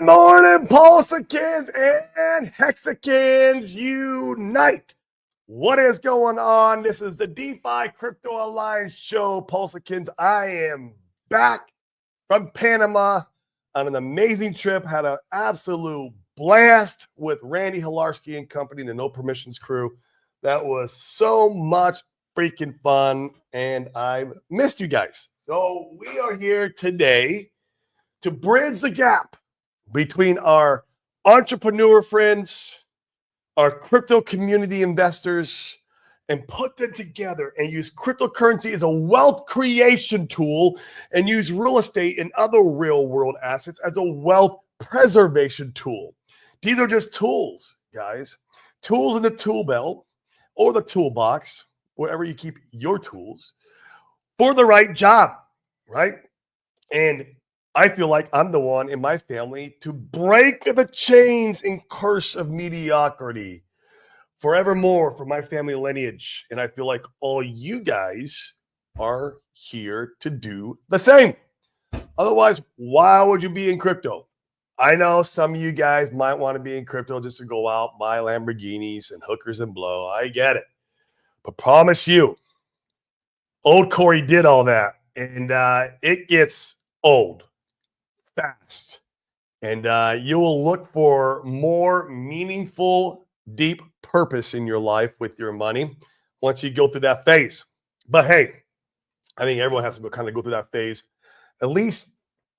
morning, Pulsicans and Hexicans unite. What is going on? This is the DeFi Crypto Alliance show, Pulsicans. I am back from Panama on an amazing trip. Had an absolute blast with Randy Hilarski and company and the No Permissions crew. That was so much freaking fun, and I missed you guys. So we are here today to bridge the gap between our entrepreneur friends, our crypto community investors, and put them together and use cryptocurrency as a wealth creation tool and use real estate and other real world assets as a wealth preservation tool. These are just tools, guys. Tools in the tool belt or the toolbox, wherever you keep your tools, for the right job, right? And I feel like I'm the one in my family to break the chains and curse of mediocrity forevermore for my family lineage. And I feel like all you guys are here to do the same. Otherwise, why would you be in crypto? I know some of you guys might want to be in crypto just to go out, buy Lamborghinis and hookers and blow. I get it. But promise you, old Corey did all that. And it gets old fast. And you will look for more meaningful, deep purpose in your life with your money once you go through that phase. But hey, I think everyone has to kind of go through that phase at least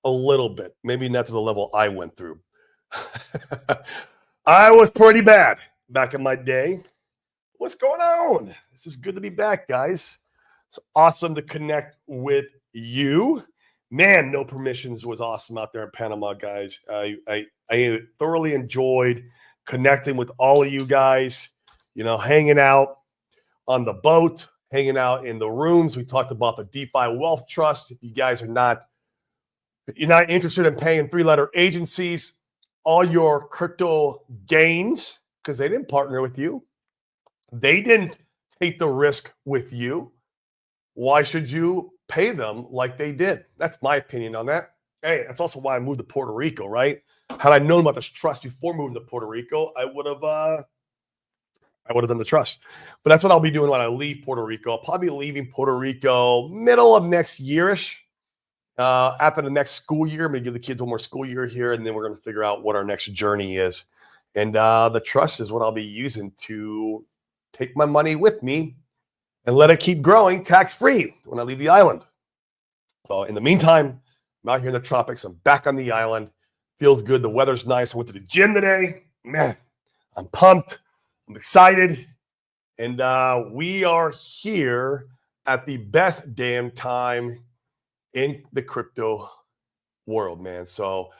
a little bit, maybe not to the level I went through. I was pretty bad back in my day. What's going on? This is good to be back, guys. It's awesome to connect with you. Man, No Permissions was awesome out there in Panama, guys. I thoroughly enjoyed connecting with all of you guys, hanging out on the boat, hanging out in the rooms. We talked about the DeFi Wealth Trust. If you guys are not interested in paying three-letter agencies, all your crypto gains, because they didn't partner with you, they didn't take the risk with you. Why should you pay them like they did? That's my opinion on that. Hey, that's also why I moved to Puerto Rico, right? Had I known about this trust before moving to Puerto Rico, I would have done the trust. But that's what I'll be doing when I leave Puerto Rico. I'll probably be leaving Puerto Rico middle of next yearish. After the next school year, I'm going to give the kids one more school year here, and then we're going to figure out what our next journey is. And the trust is what I'll be using to take my money with me and let it keep growing tax-free when I leave the island. So in the meantime, I'm out here in the tropics. I'm back on the island. Feels good. The weather's nice. I went to the gym today. Man, I'm pumped. I'm excited. And we are here at the best damn time in the crypto world, man. So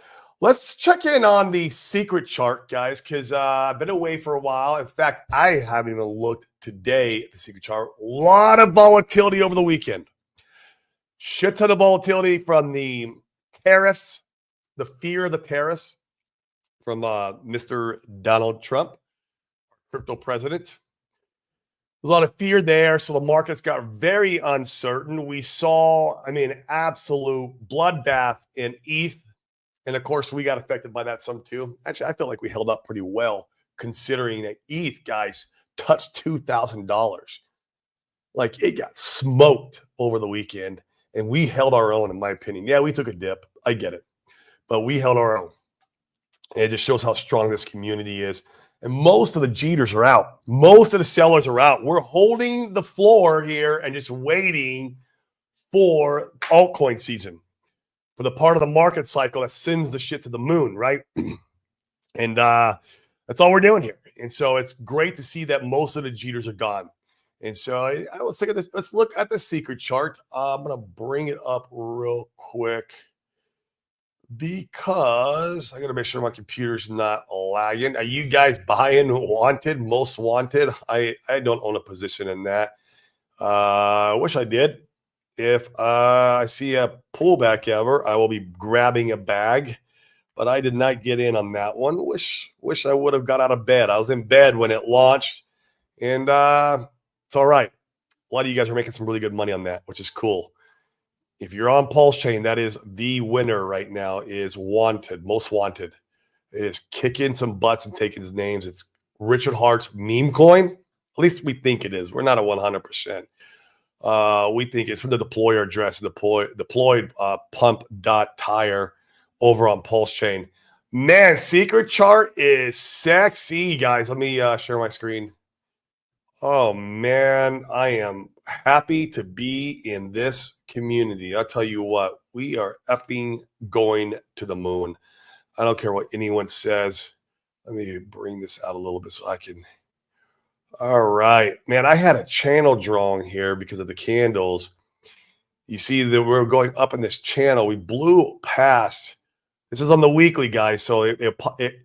let's check in on the secret chart, guys, because I've been away for a while. In fact, I haven't even looked today at the secret chart. A lot of volatility over the weekend. Shit ton of volatility from the tariffs, the fear of the tariffs from Mr. Donald Trump, crypto president. A lot of fear there, so the markets got very uncertain. We saw, absolute bloodbath in ETH. And of course, we got affected by that some too. Actually, I feel like we held up pretty well considering that ETH, guys, touched $2,000. Like, it got smoked over the weekend, and we held our own, in my opinion. Yeah, we took a dip. I get it. But we held our own. And it just shows how strong this community is. And most of the Jeters are out. Most of the sellers are out. We're holding the floor here and just waiting for altcoin season, for the part of the market cycle that sends the shit to the moon, right? And that's all we're doing here. And so it's great to see that most of the Jeters are gone. And so let's look at this. Let's look at the secret chart. I'm going to bring it up real quick because I got to make sure my computer's not lagging. Are you guys buying wanted, most wanted? I don't own a position in that. I wish I did. If I see a pullback ever, I will be grabbing a bag, but I did not get in on that one. Wish I would have got out of bed. I was in bed when it launched, and it's all right. A lot of you guys are making some really good money on that, which is cool. If you're on Pulse Chain, that is the winner right now, is wanted, most wanted. It is kicking some butts and taking his names. It's Richard Hart's meme coin. At least we think it is. We're not a 100%. We think it's from the deployer address, deployed pump.tire over on Pulse Chain. Man, secret chart is sexy, guys. Let me share my screen. Oh, man, I am happy to be in this community. I'll tell you what, we are effing going to the moon. I don't care what anyone says. Let me bring this out a little bit so I can. All right, man, I had a channel drawing here because of the candles. You see that we're going up in this channel. We blew past. This is on the weekly, guys, so it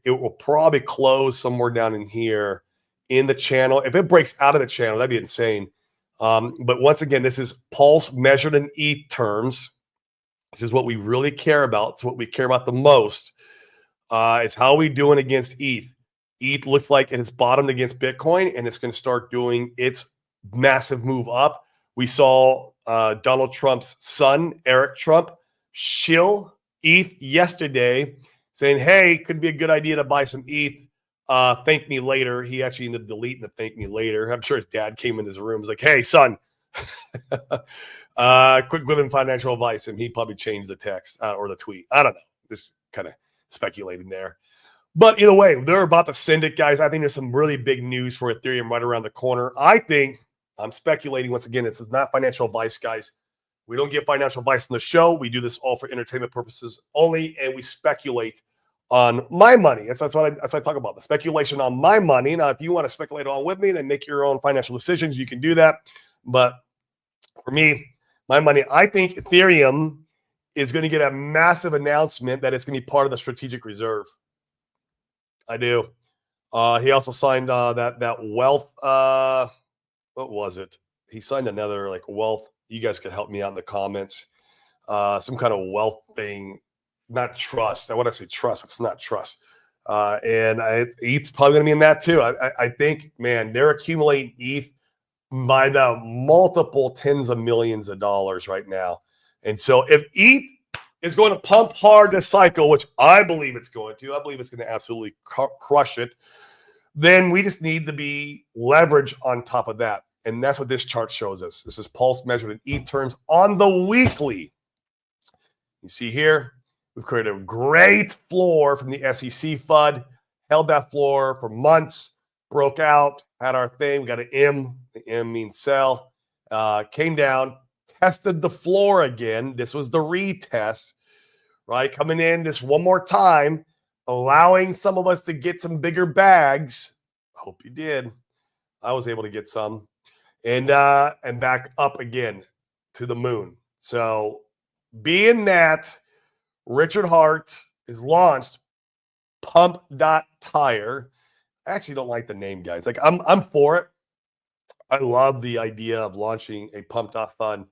will probably close somewhere down in here in the channel. If it breaks out of the channel, that'd be insane. But once again, this is Pulse measured in ETH terms. This is what we really care about. It's what we care about the most. Is how are we doing against ETH? ETH looks like it has bottomed against Bitcoin, and it's going to start doing its massive move up. We saw Donald Trump's son, Eric Trump, shill ETH yesterday, saying, hey, could be a good idea to buy some ETH. Thank me later. He actually ended up deleting the thank me later. I'm sure his dad came in his room. Was like, hey, son, quick giving financial advice. And he probably changed the text or the tweet. I don't know. Just kind of speculating there. But either way, they're about to send it, guys. I think there's some really big news for Ethereum right around the corner. I think, I'm speculating once again, this is not financial advice, guys. We don't give financial advice on the show. We do this all for entertainment purposes only, and we speculate on my money. That's what I talk about, the speculation on my money. Now, if you want to speculate on with me and make your own financial decisions, you can do that. But for me, my money, I think Ethereum is going to get a massive announcement that it's going to be part of the strategic reserve. I do. He also signed that wealth. What was it? He signed another like wealth. You guys could help me out in the comments. Some kind of wealth thing, not trust. I want to say trust, but it's not trust. And ETH's probably going to be in that too. I think, man, they're accumulating ETH by the multiple tens of millions of dollars right now. And so if ETH is going to pump hard this cycle, which I believe it's going to, I believe it's going to absolutely crush it, then we just need to be leverage on top of that. And that's what this chart shows us. This is Pulse measured in ETH terms on the weekly. You see here, we've created a great floor from the SEC FUD, held that floor for months, broke out, had our thing. We got an M. The M means sell. Came down, tested the floor again. This was the retest, right? Coming in this one more time, allowing some of us to get some bigger bags. Hope you did. I was able to get some. And back up again to the moon. So being that Richard Hart is launched pump.tire. I actually don't like the name, guys. Like I'm for it. I love the idea of launching a pump.fun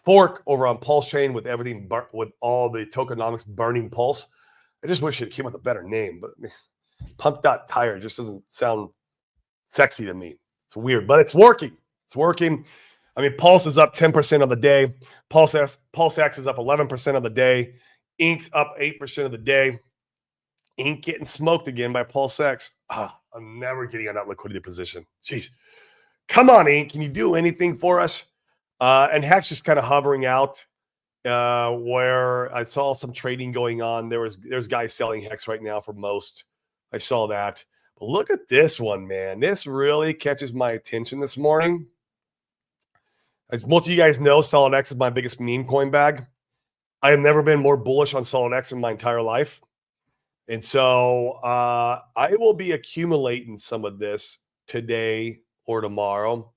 fork over on Pulse Chain with everything, with all the tokenomics burning Pulse. I just wish it came with a better name, but pump.tire just doesn't sound sexy to me. It's weird, but it's working. It's working. I mean, Pulse is up 10% of the day. Pulse X is up 11% of the day. Ink's up 8% of the day. Ink getting smoked again by Pulse X. I'm never getting on that liquidity position. Jeez. Come on, Ink. Can you do anything for us? And Hex just kind of hovering out where I saw some trading going on. There's guys selling Hex right now for most. I saw that. But look at this one, man. This really catches my attention this morning. As most of you guys know, Solid X is my biggest meme coin bag. I have never been more bullish on Solid X in my entire life. And so I will be accumulating some of this today or tomorrow,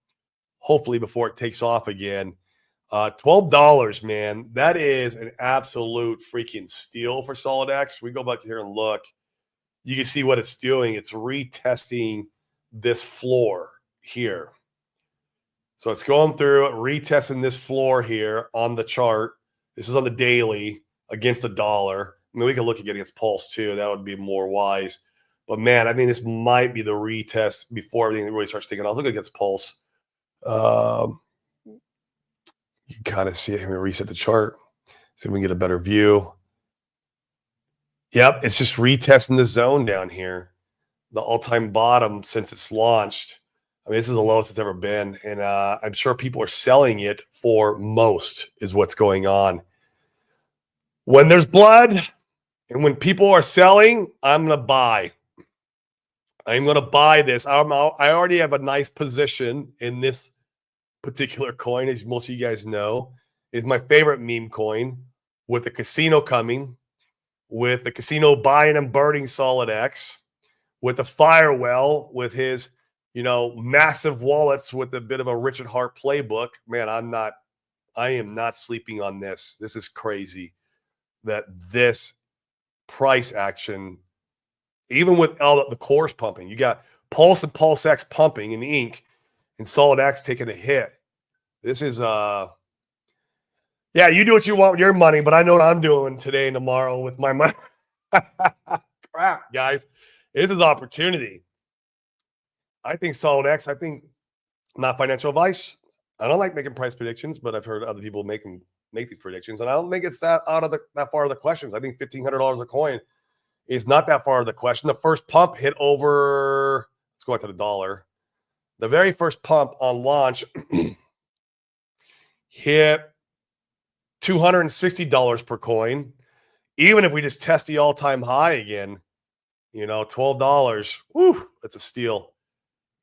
hopefully before it takes off again. $12, man. That is an absolute freaking steal for Solid X. We go back here and look. You can see what it's doing. It's retesting this floor here. So it's going through it, retesting this floor here on the chart. This is on the daily against the dollar. I mean, we can look against Pulse too. That would be more wise. But man, I think this might be the retest before everything really starts taking off. Look against Pulse. You can kind of see it. Let me reset the chart so we can get a better view. Yep, it's just retesting the zone down here. The all-time bottom since it's launched. I mean, this is the lowest it's ever been, and I'm sure people are selling it for most is what's going on. When there's blood and when people are selling, I'm going to buy. I'm going to buy this. I already have a nice position in this particular coin, as most of you guys know. It's my favorite meme coin with the casino coming, with the casino buying and burning Solid X, with the Firewell, with his, massive wallets with a bit of a Richard Hart playbook. Man, I am not sleeping on this. This is crazy that this price action, even with all the cores pumping, you got Pulse and Pulse X pumping in ink and Solid X taking a hit. This is, you do what you want with your money, but I know what I'm doing today and tomorrow with my money. Crap, guys. This is opportunity. I think Solid X, not financial advice. I don't like making price predictions, but I've heard other people make these predictions, and I don't think it's that far of the questions. I think $1,500 a coin is not that far of the question. The first pump hit over, let's go back to the dollar. The very first pump on launch hit $260 per coin. Even if we just test the all-time high again, $12, whew, that's a steal.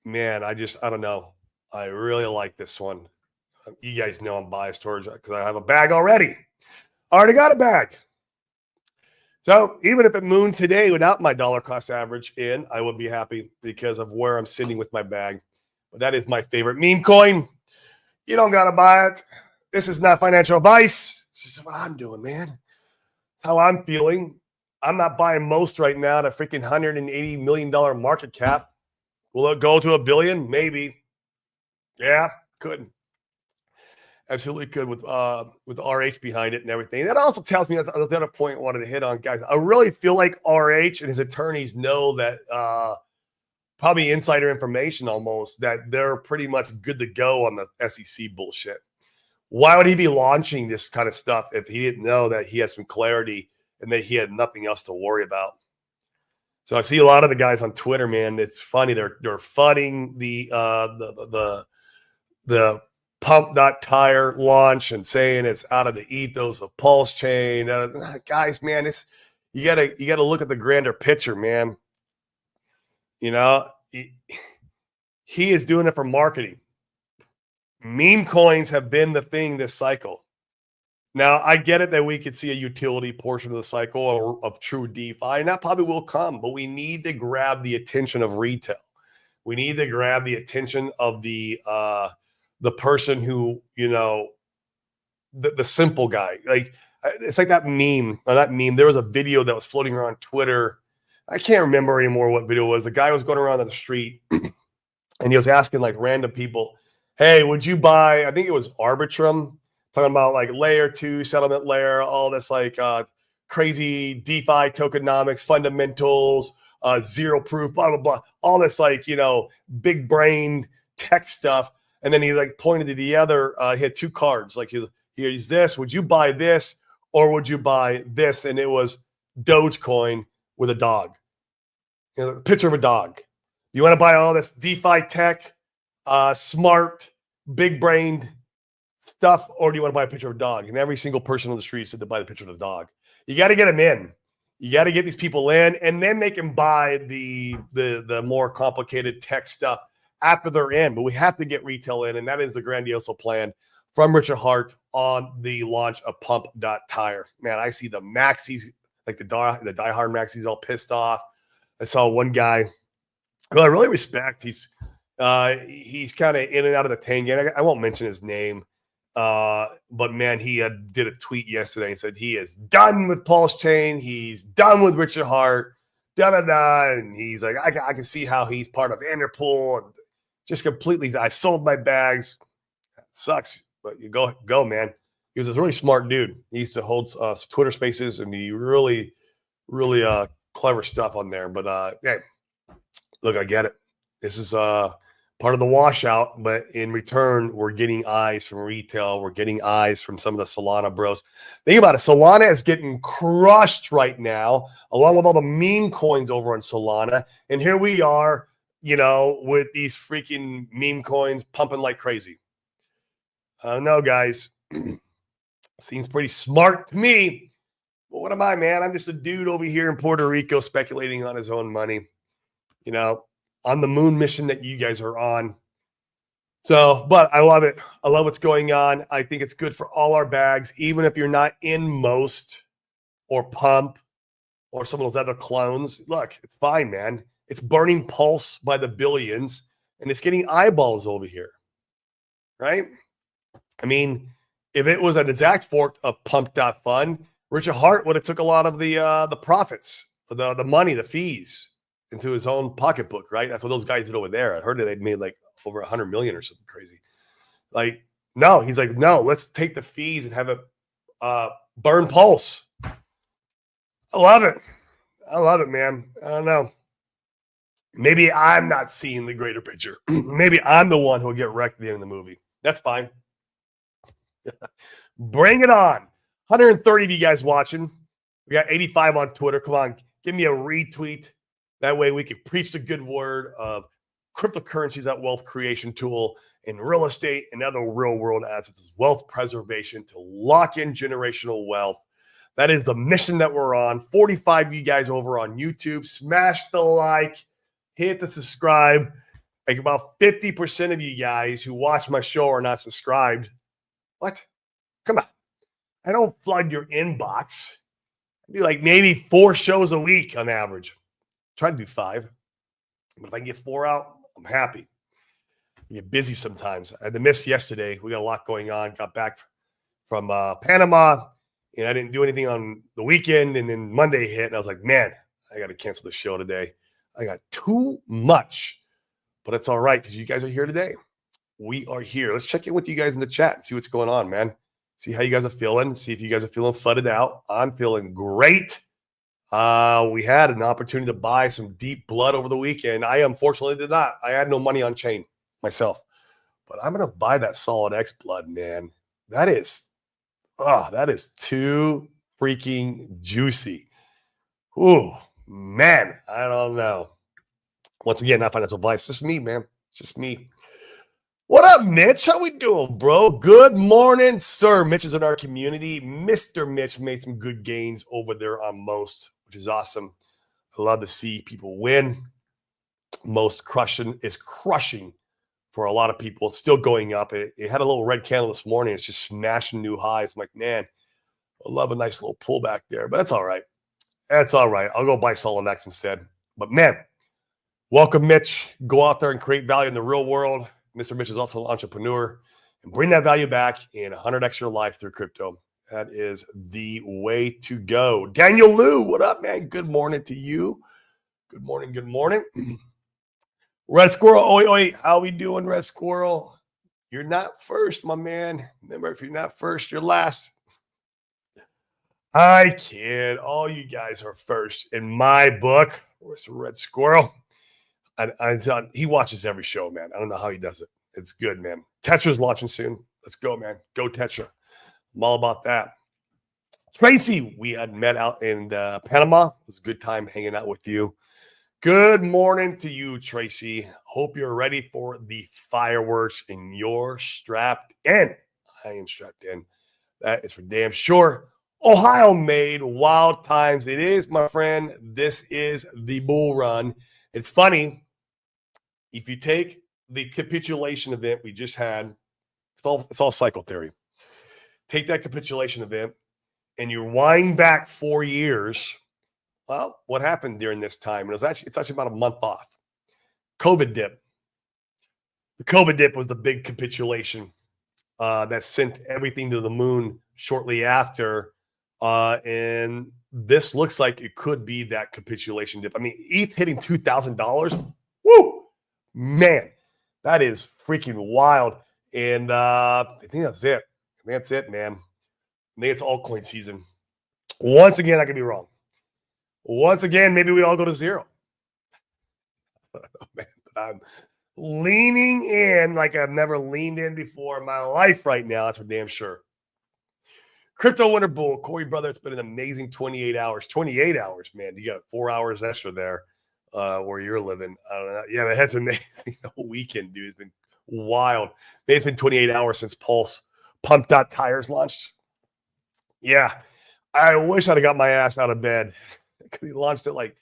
Man, I don't know. I really like this one. You guys know I'm biased towards it because I have a bag already. I already got a bag. So even if it mooned today without my dollar cost average in, I would be happy because of where I'm sitting with my bag. But that is my favorite meme coin. You don't got to buy it. This is not financial advice. This is what I'm doing, man. It's how I'm feeling. I'm not buying most right now at a freaking $180 million market cap. Will it go to $1 billion? Maybe. Yeah, could. Absolutely could with RH behind it and everything. That also tells me that's the other point I wanted to hit on, guys. I really feel like RH and his attorneys know that probably insider information almost that they're pretty much good to go on the SEC bullshit. Why would he be launching this kind of stuff if he didn't know that he had some clarity and that he had nothing else to worry about? So I see a lot of the guys on Twitter, man. It's funny. They're fudding the pump.tire launch and saying it's out of the ethos of Pulse Chain. Guys, man, you gotta look at the grander picture, man. He is doing it for marketing. Meme coins have been the thing this cycle. Now, I get it that we could see a utility portion of the cycle or of true DeFi, and that probably will come, but we need to grab the attention of retail. We need to grab the attention of the person who, the simple guy. Like, it's like that meme, or not meme. There was a video that was floating around Twitter. I can't remember anymore what video it was. The guy was going around on the street, and he was asking, like, random people, hey, would you buy, I think it was Arbitrum, talking about like layer 2 settlement layer, all this like crazy DeFi tokenomics, fundamentals, zero proof, blah, blah, blah, all this like, big brain tech stuff. And then he like pointed to the other, he had two cards. Like here's this, would you buy this or would you buy this? And it was Dogecoin with a dog, a picture of a dog. You want to buy all this DeFi tech, smart, big brained stuff, or do you want to buy a picture of a dog? And every single person on the street said to buy the picture of the dog. You got to get them in. You got to get these people in, and then they can buy the more complicated tech stuff after they're in. But we have to get retail in, and that is the Grandioso plan from Richard Hart on the launch of Pump.tire. Man, I see the maxis, like the diehard maxis, all pissed off. I saw one guy who I really respect. He's kind of in and out of the Tangan. I won't mention his name. But man, he did a tweet yesterday and said he is done with Pulse Chain. He's done with Richard Hart. And he's like, I can see how he's part of Interpol and just completely. I sold my bags. That sucks, but you go, man. He was this really smart dude. He used to hold Twitter Spaces, and he really, really clever stuff on there. But hey, look, I get it. This is part of the washout, but in return, we're getting eyes from retail. We're getting eyes from some of the Solana bros. Think about it. Solana is getting crushed right now, along with all the meme coins over on Solana. And here we are, with these freaking meme coins pumping like crazy. I don't know, guys. Seems pretty smart to me. But what am I, man? I'm just a dude over here in Puerto Rico speculating on his own money, on the moon mission that you guys are on. So, but I love it. I love what's going on. I think it's good for all our bags, even if you're not in Most or Pump or some of those other clones. Look, it's fine, man. It's burning Pulse by the billions, and it's getting eyeballs over here, right? I mean, if it was an exact fork of Pump.Fun, Richard Hart would have took a lot of the profits, the money, the fees into his own pocketbook, right? That's what those guys did over there. I heard that they'd made like over 100 million or something crazy. Like, no, he's like, no, let's take the fees and have it burn Pulse. I love it. I love it, man. I don't know. Maybe I'm not seeing the greater picture. Maybe I'm the one who will get wrecked at the end of the movie. That's fine. Bring it on. 130 of you guys watching. We got 85 on Twitter. Come on, give me a retweet. That way we can preach the good word of cryptocurrencies, that wealth creation tool, in real estate and other real world assets, wealth preservation to lock in generational wealth. That is the mission that we're on. 45 of you guys over on YouTube. Smash the like, hit the subscribe. Like about 50% of you guys who watch my show are not subscribed. What? Come on. I don't flood your inbox. I do like maybe 4 shows a week on average. Try to do 5. But if I can get 4 out, I'm happy. I get busy sometimes. I had to miss yesterday. We got a lot going on. Got back from Panama, and I didn't do anything on the weekend. And then Monday hit, and I was like, man, I got to cancel the show today. I got too much. But it's all right because you guys are here today. We are here. Let's check in with you guys in the chat. See what's going on, man. See how you guys are feeling. See if you guys are feeling flooded out. I'm feeling great. We had an opportunity to buy some deep blood over the weekend. I unfortunately did not. I had no money on chain myself, but I'm going to buy that Solid X blood, man. That is too freaking juicy. Ooh, man. I don't know. Once again, not financial advice. It's just me, man. It's just me. What up, Mitch? How we doing, bro? Good morning, sir. Mitch is in our community. Mr. Mitch made some good gains over there on Most, which is awesome. I love to see people win. Most is crushing for a lot of people. It's still going up. It had a little red candle this morning. It's just smashing new highs. I'm like, man, I love a nice little pullback there, but that's all right. That's all right. I'll go buy Solid X instead. But man, welcome, Mitch. Go out there and create value in the real world. Mr. Mitch is also an entrepreneur, and bring that value back in 100x your life through crypto. That is the way to go. Daniel Liu, what up, man? Good morning to you. Good morning. Good morning. Red Squirrel, oi. How we doing, Red Squirrel? You're not first, my man. Remember, if you're not first, you're last. I kid. All you guys are first in my book. Where's the Red Squirrel? He watches every show, man. I don't know how he does it. It's good, man. Tetra's launching soon. Let's go, man. Go Tetra. I'm all about that. Tracy, we had met out in Panama. It was a good time hanging out with you. Good morning to you, Tracy. Hope you're ready for the fireworks and you're strapped in. I am strapped in. That is for damn sure. Ohio made wild times. It is, my friend. This is the bull run. It's funny. If you take the capitulation event we just had, it's all cycle theory. Take that capitulation event and you wind back 4 years. Well, what happened during this time? It's actually about a month off. COVID dip. The COVID dip was the big capitulation that sent everything to the moon shortly after. And this looks like it could be that capitulation dip. I mean, ETH hitting $2,000. Woo! Man, that is freaking wild. And I think that's it. That's it, man. I think it's altcoin season. Once again, I could be wrong. Once again, maybe we all go to zero. Man, but leaning in like I've never leaned in before in my life right now. That's for damn sure. Crypto Winter Bull, Corey brother, it's been an amazing 28 hours. 28 hours, man. You got 4 hours extra there where you're living. I don't know. Yeah, it has been amazing the whole weekend, dude. It's been wild. It's been 28 hours since Pulse Pumped Out Tires launched. Yeah, I wish I'd have got my ass out of bed because he launched at like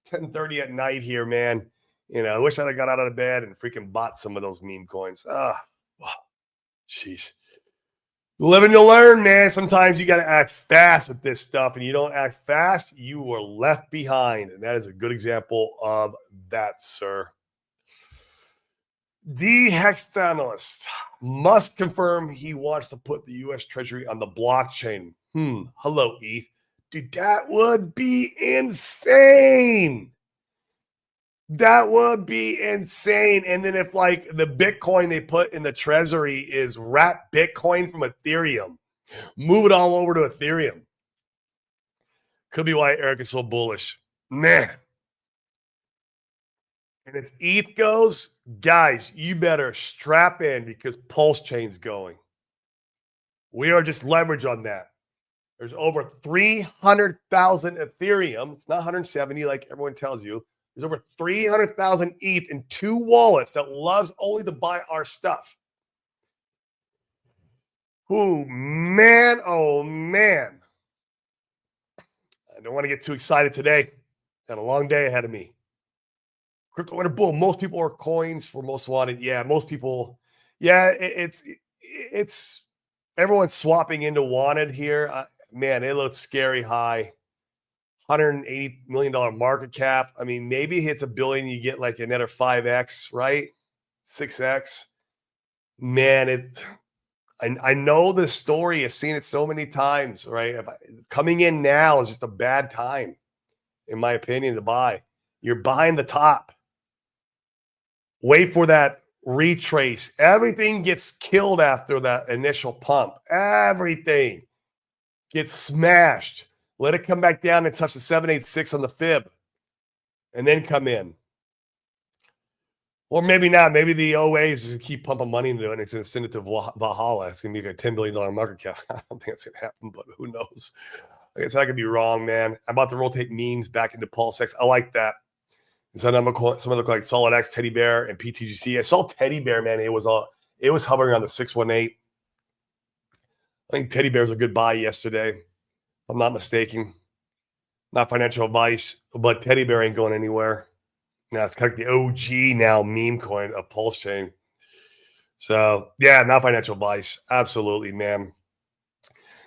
10:30 at night here, man. You know, I wish I'd have got out of bed and freaking bought some of those meme coins. Ah, jeez. Live and you'll learn, man. Sometimes you got to act fast with this stuff, and you don't act fast, you are left behind. And that is a good example of that, sir. D Hextanalist must confirm he wants to put the U.S. Treasury on the blockchain. Hello, ETH. Dude, that would be insane. That would be insane. And then if like the Bitcoin they put in the treasury is wrap Bitcoin from Ethereum, move it all over to Ethereum. Could be why Eric is so bullish. Man. And if ETH goes, guys, you better strap in because Pulse Chain's going. We are just leverage on that. There's over 300,000 Ethereum. It's not 170 like everyone tells you. There's over 300,000 ETH in 2 wallets that loves only to buy our stuff. Oh, man. Oh, man. I don't want to get too excited today. Got a long day ahead of me. Crypto Winter Bull. Most people are coins for most wanted. Yeah, most people. Yeah, it's everyone's swapping into wanted here. Man, it looks scary high. $180 million market cap. I mean, maybe it hits $1 billion, you get like another 5x, right? 6x. Man, I know the story. I've seen it so many times, right? Coming in now is just a bad time, in my opinion, to buy. You're buying the top. Wait for that retrace. Everything gets killed after that initial pump. Everything gets smashed. Let it come back down and touch the 786 on the fib and then come in. Or maybe not. Maybe the OAs is going to keep pumping money into it and it's going to send it to Valhalla. It's going to be like a $10 billion market cap. I don't think it's going to happen, but who knows? I guess I could be wrong, man. I'm about to rotate memes back into PulseX. I like that. And some of them look like Solid X, Teddy Bear, and PTGC. I saw Teddy Bear, man. It was hovering on the 618. I think Teddy Bear's a good buy yesterday, if I'm not mistaken. Not financial advice, but Teddy Bear ain't going anywhere. Now it's kind of the OG now meme coin of Pulse Chain. So yeah, not financial advice. Absolutely, man.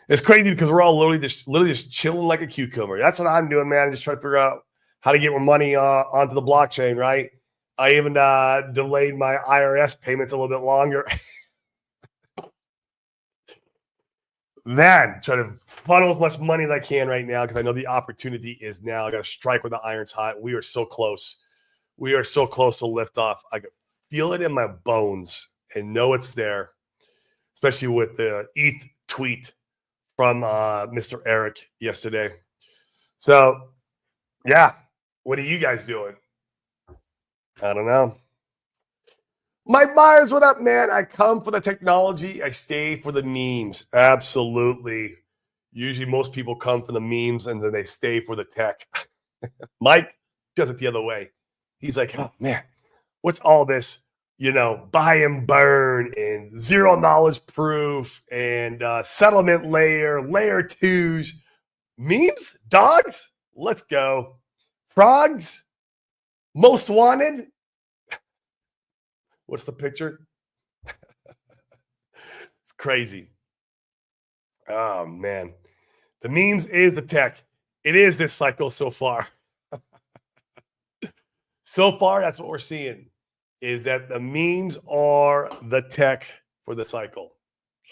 It's crazy because we're all literally just chilling like a cucumber. That's what I'm doing, man. Just trying to figure out how to get more money onto the blockchain, right? I even delayed my IRS payments a little bit longer. Man, trying to funnel as much money as I can right now because I know the opportunity is now. I got to strike when the iron's hot. We are so close. We are so close to liftoff. I can feel it in my bones and know it's there, especially with the ETH tweet from Mr. Eric yesterday. So, yeah, what are you guys doing? I don't know. Mike Myers, what up, man? I come for the technology. I stay for the memes. Absolutely. Usually most people come for the memes and then they stay for the tech. Mike does it the other way. He's like, oh, man, what's all this, buy and burn and zero knowledge proof and settlement layer twos, memes, dogs, let's go. Frogs, most wanted. What's the picture? It's crazy. Oh, man. The memes is the tech. It is this cycle so far. So far, that's what we're seeing, is that the memes are the tech for the cycle.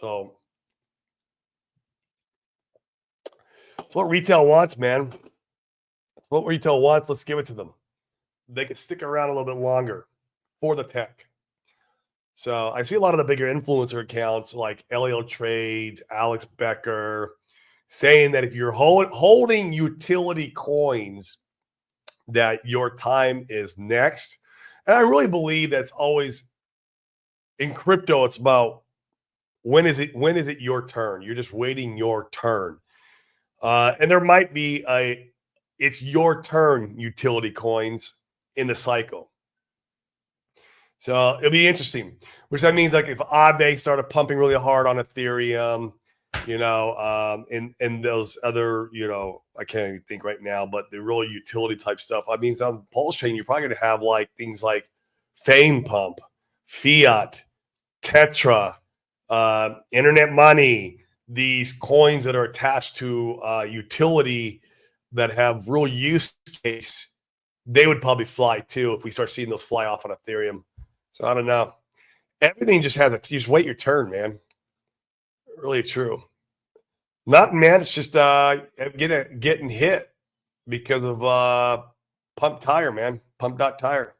So it's what retail wants, man. It's what retail wants. Let's give it to them. They can stick around a little bit longer for the tech. So I see a lot of the bigger influencer accounts like LEO Trades, Alex Becker, saying that if you're holding utility coins, that your time is next. And I really believe that's always in crypto. It's about when is it your turn? You're just waiting your turn. And there might be it's your turn utility coins in the cycle. So it'll be interesting, which that means like if Aave started pumping really hard on Ethereum, and those other, I can't even think right now, but the real utility type stuff. I mean, on Pulse Chain, you're probably going to have like things like Fame Pump, Fiat, Tetra, Internet Money, these coins that are attached to utility that have real use case. They would probably fly too if we start seeing those fly off on Ethereum. So I don't know. Everything just has you just wait your turn, man. Really true. Nothing, man. It's just getting hit because of pump tire, man. Pump.tire.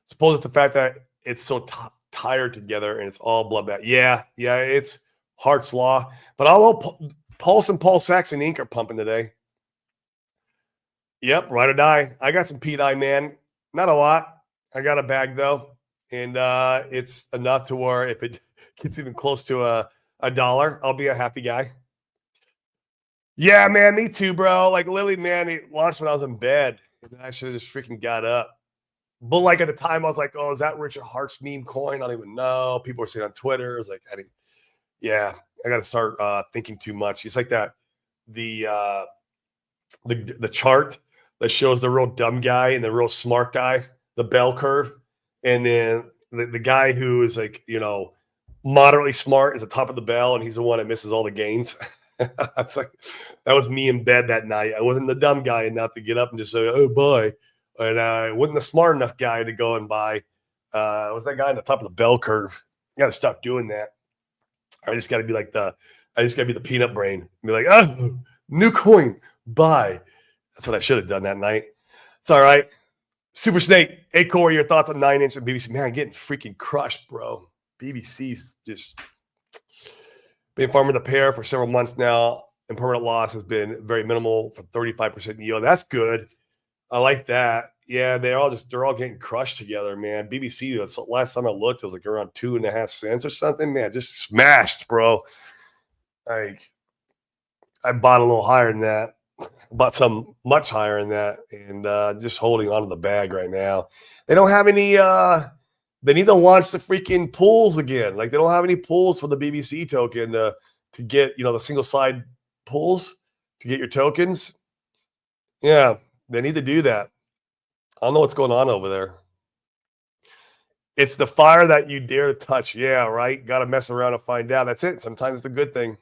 Suppose it's the fact that it's so tired together and it's all bloodbath. Yeah, it's Hart's Law. But although Pulse and Paul Saxon Inc. are pumping today. Yep, ride or die. I got some PDI, man. Not a lot. I got a bag though. And it's enough to where if it gets even close to a dollar, I'll be a happy guy. Yeah, man, me too, bro. Like literally, man, it launched when I was in bed. And I should have just freaking got up. But like at the time, I was like, oh, is that Richard Hart's meme coin? I don't even know. People were saying on Twitter. I was like, I got to start thinking too much. It's like that, the chart that shows the real dumb guy and the real smart guy, the bell curve. And then the guy who is like, moderately smart is the top of the bell, and he's the one that misses all the gains. That's like, that was me in bed that night. I wasn't the dumb guy enough to get up and just say, oh, buy. And I wasn't the smart enough guy to go and buy. I was that guy on the top of the bell curve. I got to stop doing that. I just got to be like the peanut brain. And be like, oh, new coin, buy. That's what I should have done that night. It's all right. Super Snake, hey, Corey, your thoughts on 9-inch and BBC? Man, I'm getting freaking crushed, bro. BBC's just been farming the pair for several months now, and permanent loss has been very minimal for 35% yield. That's good. I like that. Yeah, they're all getting crushed together, man. BBC, that's last time I looked, it was like around 2.5 cents or something. Man, just smashed, bro. Like, I bought a little higher than that. Bought some much higher than that, and just holding onto the bag right now. They don't have any. They need to launch the freaking pools again. Like they don't have any pools for the BBC token to get the single side pools to get your tokens. Yeah, they need to do that. I don't know what's going on over there. It's the fire that you dare to touch. Yeah, right. Got to mess around and find out. That's it. Sometimes it's a good thing.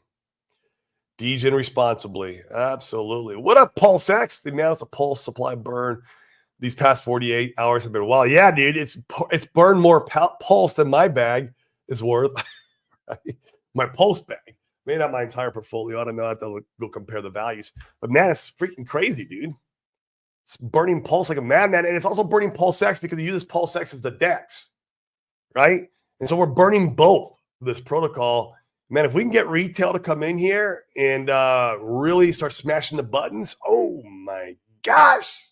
Degen responsibly. Absolutely. What up, Paul Sachs? They announced a pulse supply burn. These past 48 hours have been wild. Yeah, dude, it's burned more pulse than my bag is worth. My pulse bag. Maybe not my entire portfolio. I don't know. I have to go compare the values. But man, it's freaking crazy, dude. It's burning pulse like a madman. And it's also burning Pulse Sachs because it uses Pulse Sachs as the DEX, right? And so we're burning both this protocol. Man, if we can get retail to come in here and really start smashing the buttons, oh my gosh.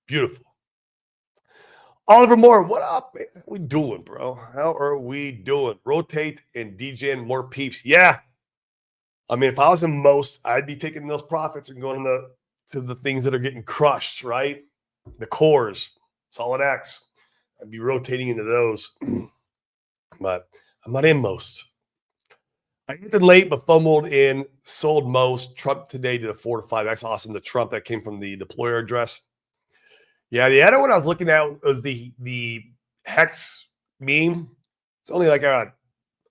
Beautiful. Oliver Moore, what up, man? How we doing, bro? How are we doing? Rotate and degen more peeps. Yeah. I mean, if I was in most, I'd be taking those profits and going to the things that are getting crushed, right? The cores, Solid X. I'd be rotating into those. But I'm not in most. I entered late, but FOMO'd in, sold most. Trump today did a 4 to 5. That's awesome. The Trump that came from the deployer address. Yeah, the other one I was looking at was the Hex meme. It's only like a $1.5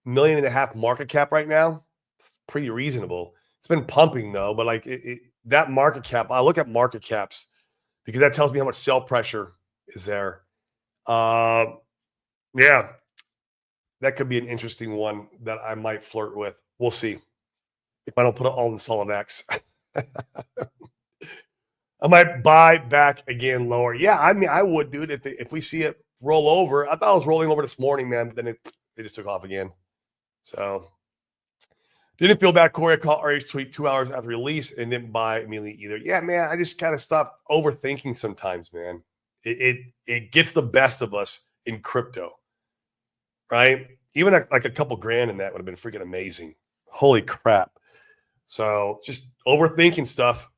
million market cap right now. It's pretty reasonable. It's been pumping though, but like that market cap, I look at market caps because that tells me how much sell pressure is there. Yeah. That could be an interesting one that I might flirt with. We'll see if I don't put it all in Solid X. I might buy back again lower. Yeah, I mean, I would, dude, if we see it roll over. I thought it was rolling over this morning, man, but then it just took off again. So didn't feel bad. Corey, I caught RH tweet 2 hours after release and didn't buy immediately either. Yeah, man, I just kind of stopped overthinking sometimes, man. It gets the best of us in crypto, right? Even like a couple grand in that would have been freaking amazing. Holy crap. So just overthinking stuff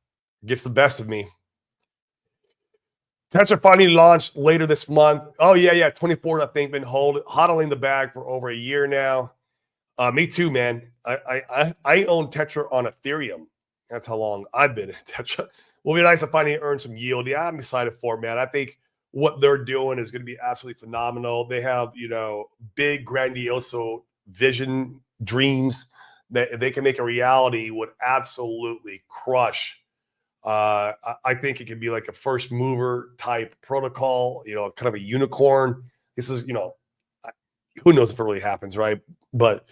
gets the best of me. Tetra finally launched later this month. Oh, yeah. 24th, I think, been hodling the bag for over a year now. Me too, man. I own Tetra on Ethereum. That's how long I've been at Tetra. Will be nice to finally earn some yield. Yeah, I'm excited for it, man. I think what they're doing is going to be absolutely phenomenal. They have, big, grandiose vision, dreams that they can make a reality would absolutely crush. I think it could be like a first mover type protocol, kind of a unicorn. This is, who knows if it really happens, right? But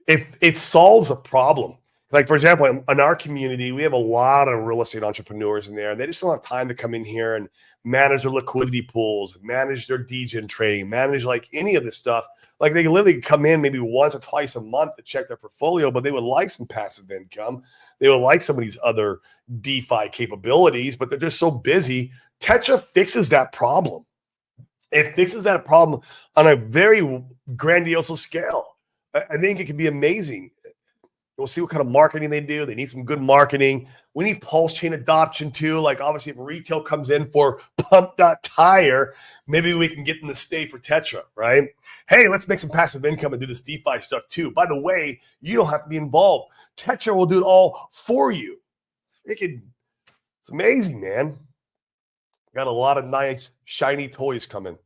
if it solves a problem, like for example, in our community, we have a lot of real estate entrepreneurs in there, and they just don't have time to come in here and manage their liquidity pools, manage their degen trading, manage like any of this stuff. Like they literally come in maybe once or twice a month to check their portfolio, but they would like some passive income. They would like some of these other DeFi capabilities, but they're just so busy. Tetra fixes that problem. It fixes that problem on a very grandiose scale. I think it can be amazing. We'll see what kind of marketing they do. They need some good marketing. We need pulse chain adoption too. Like obviously if retail comes in for Pump.Tire, maybe we can get them to stay for Tetra, right? Hey, let's make some passive income and do this DeFi stuff too. By the way, you don't have to be involved. Tetra will do it all for you. It's amazing, man. Got a lot of nice, shiny toys coming.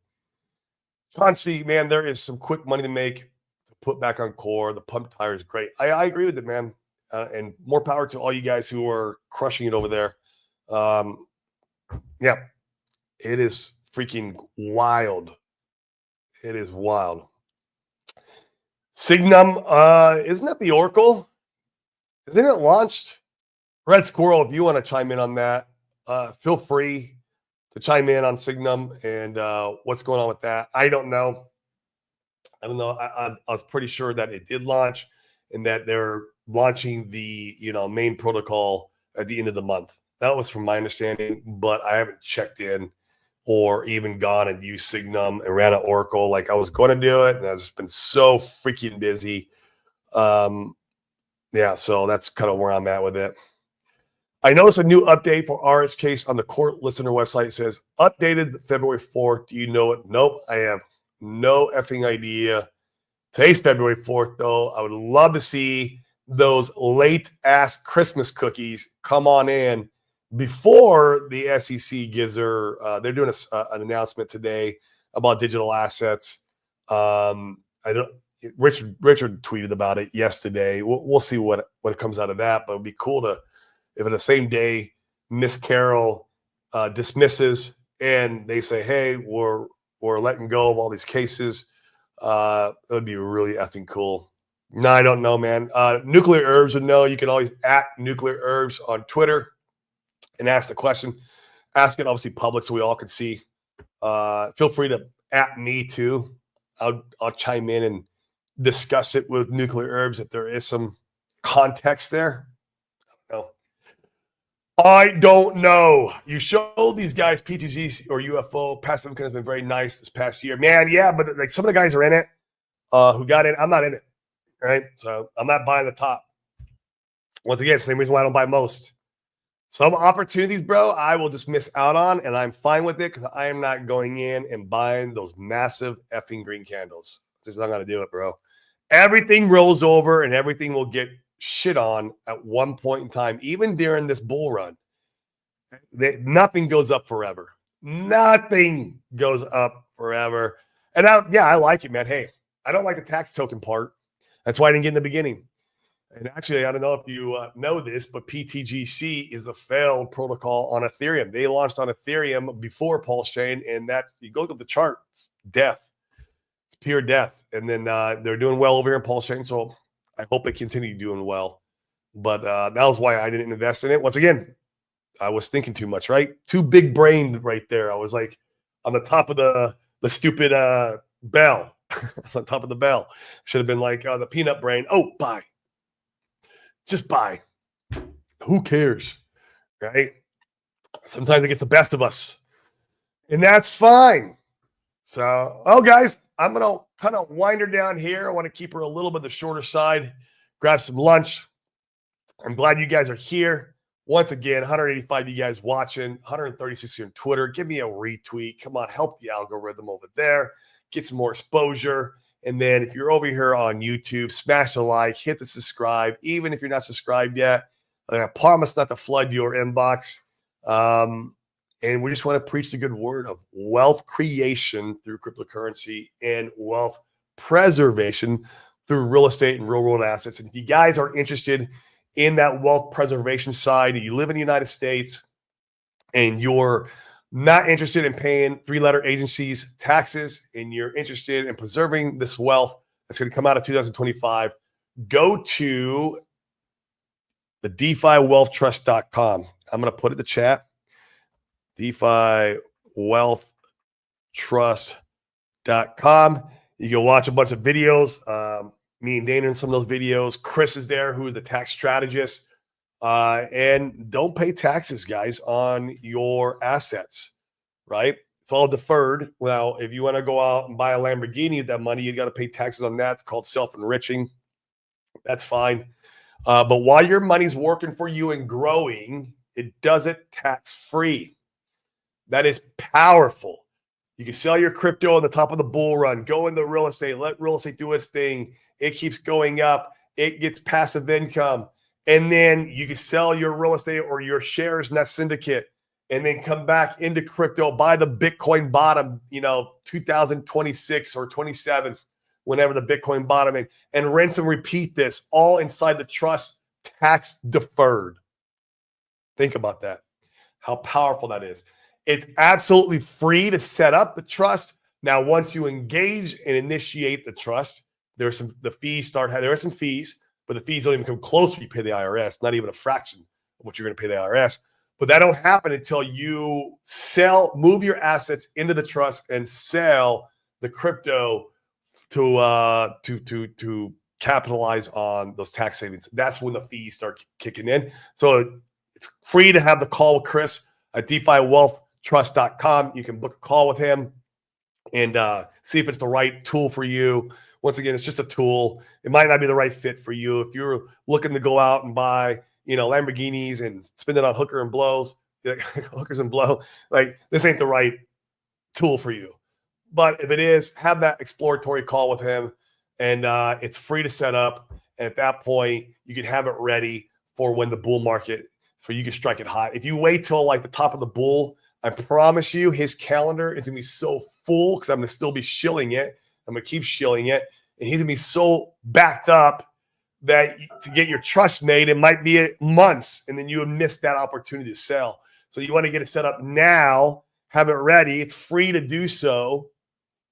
Chauncey, man, there is some quick money to make to put back on core. The Pump.Tire is great. I agree with it, man. And more power to all you guys who are crushing it over there. Yeah, it is freaking wild. It is wild. Signum, isn't that the Oracle? Isn't it launched? Red Squirrel, if you want to chime in on that, feel free to chime in on Signum and what's going on with that. I don't know. I was pretty sure that it did launch and that they're launching the main protocol at the end of the month. That was from my understanding, but I haven't checked in or even gone and used Signum and ran an Oracle. Like I was going to do it, and I've just been so freaking busy. Yeah, so that's kind of where I'm at with it. I noticed a new update for RH case on the court listener website. It says updated February 4th. Do you know it? Nope, I have no effing idea. Today's February 4th, though. I would love to see those late ass Christmas cookies come on in before the SEC gives her. They're doing an announcement today about digital assets. Richard tweeted about it yesterday. We'll see what comes out of that, but it'd be cool to. If in the same day Miss Carroll dismisses and they say, "Hey, we're letting go of all these cases," that would be really effing cool. No, I don't know, man. Nuclear Herbs would know. You can always at Nuclear Herbs on Twitter and ask the question. Ask it obviously public so we all can see. Feel free to at me too. I'll chime in and discuss it with Nuclear Herbs if there is some context there. I don't know. You showed these guys PTG or UFO. Passive income has been very nice this past year. Man, yeah, but like some of the guys are in it who got in. I'm not in it, right? So I'm not buying the top. Once again, same reason why I don't buy most. Some opportunities, bro, I will just miss out on, and I'm fine with it because I am not going in and buying those massive effing green candles. Just not going to do it, bro. Everything rolls over and everything will get shit on at one point in time, even during this bull run. Nothing goes up forever. Nothing goes up forever. And I like it, man. Hey, I don't like the tax token part. That's why I didn't get in the beginning. And actually, I don't know if you know this, but PTGC is a failed protocol on Ethereum. They launched on Ethereum before Pulse Chain, and that you go to the chart, it's death. It's pure death. And then they're doing well over here in Pulse Chain, so I hope they continue doing well. But that was why I didn't invest in it. Once again, I was thinking too much, right? Too big brained right there. I was like on the top of the stupid bell. I was on top of the bell. Should have been like the peanut brain. Oh, buy. Just buy. Who cares, right? Sometimes it gets the best of us. And that's fine. So, oh, guys, I'm going to kind of wind her down here. I want to keep her a little bit the shorter side, grab some lunch. I'm glad you guys are here. Once again, 185 of you guys watching, 136 here on Twitter. Give me a retweet. Come on, help the algorithm over there. Get some more exposure. And then if you're over here on YouTube, smash the like, hit the subscribe. Even if you're not subscribed yet, I promise not to flood your inbox. And we just want to preach the good word of wealth creation through cryptocurrency and wealth preservation through real estate and real world assets. And if you guys are interested in that wealth preservation side, you live in the United States and you're not interested in paying three-letter agencies taxes, and you're interested in preserving this wealth that's going to come out of 2025, go to the DeFiWealthTrust.com. I'm going to put it in the chat. DeFiWealthTrust.com. You can watch a bunch of videos. Me and Dana in some of those videos. Chris is there, who is the tax strategist. And don't pay taxes, guys, on your assets, right? It's all deferred. Well, if you want to go out and buy a Lamborghini with that money, you got to pay taxes on that. It's called self-enriching. That's fine. But while your money's working for you and growing, it does it tax-free. That is powerful. You can sell your crypto on the top of the bull run, go into real estate, let real estate do its thing. It keeps going up. It gets passive income. And then you can sell your real estate or your shares in that syndicate and then come back into crypto, buy the Bitcoin bottom, 2026 or 27, whenever the Bitcoin bottom, and rinse and repeat this all inside the trust, tax deferred. Think about that, how powerful that is. It's absolutely free to set up the trust. Now, once you engage and initiate the trust, there are some fees, but the fees don't even come close when you pay the IRS, not even a fraction of what you're going to pay the IRS. But that don't happen until you move your assets into the trust and sell the crypto to capitalize on those tax savings. That's when the fees start kicking in. So it's free to have the call with Chris at DeFiWealthTrust.com. You can book a call with him and see if it's the right tool for you. Once again, it's just a tool. It might not be the right fit for you. If you're looking to go out and buy, Lamborghinis and spend it on hookers and blow, like this ain't the right tool for you. But if it is, have that exploratory call with him, and it's free to set up. And at that point, you can have it ready for when the bull market, so you can strike it hot. If you wait till like the top of the bull, I promise you his calendar is going to be so full because I'm going to still be shilling it. I'm going to keep shilling it. And he's going to be so backed up that to get your trust made, it might be months, and then you have missed that opportunity to sell. So you want to get it set up now, have it ready. It's free to do so.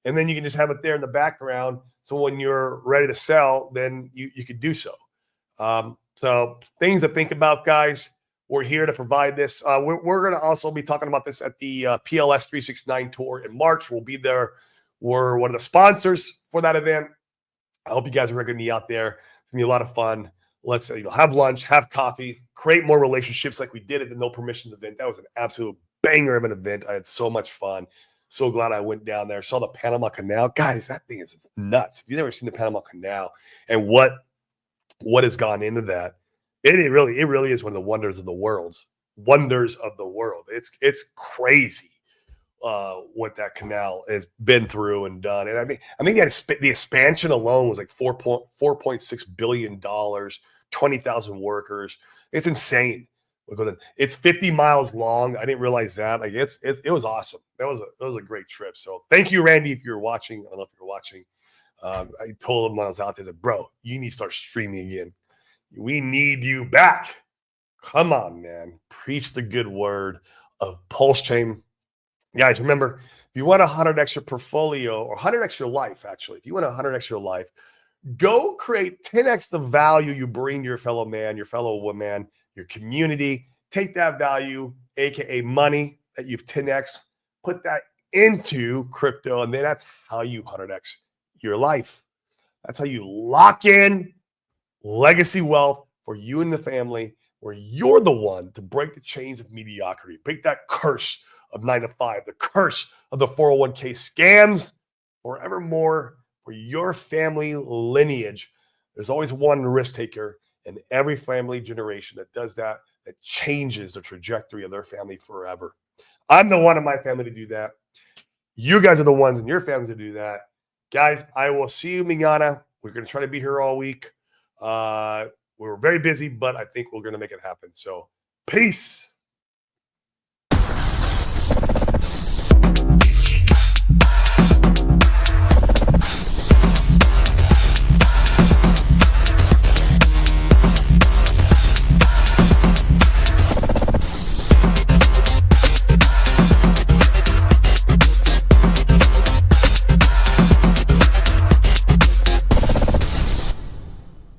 And then you can just have it there in the background. So when you're ready to sell, then you could do so. So things to think about, guys. We're here to provide this. We're going to also be talking about this at the PLS 369 tour in March. We'll be there. We're one of the sponsors for that event. I hope you guys are going to be out there. It's going to be a lot of fun. Let's have lunch, have coffee, create more relationships like we did at the No Permissions event. That was an absolute banger of an event. I had so much fun. So glad I went down there. Saw the Panama Canal. Guys, that thing is nuts. If you've never seen the Panama Canal and what has gone into that, it really is one of the wonders of the world. It's crazy what that canal has been through and done. And I think the expansion alone was like $4.6 billion, 20,000 workers. It's insane. It's 50 miles long. I didn't realize that. Like it was awesome. That was a great trip. So thank you, Randy, if you're watching. I don't know if you're watching. I told him when I was out there, I said, bro, you need to start streaming again. We need you back. Come on, man. Preach the good word of Pulse Chain. Guys, remember, if you want a 100x your portfolio or 100x your life, actually, if you want a 100x your life, go create 10x the value you bring to your fellow man, your fellow woman, your community. Take that value, aka money that you've 10x, put that into crypto, and then that's how you 100x your life. That's how you lock in legacy wealth for you and the family, where you're the one to break the chains of mediocrity, break that curse of 9 to 5, the curse of the 401k scams, forevermore for your family lineage. There's always one risk taker in every family generation that does that changes the trajectory of their family forever. I'm the one in my family to do that. You guys are the ones in your families to do that. Guys, I will see you mañana. We're going to try to be here all week. We're very busy, but I think we're going to make it happen. So, peace.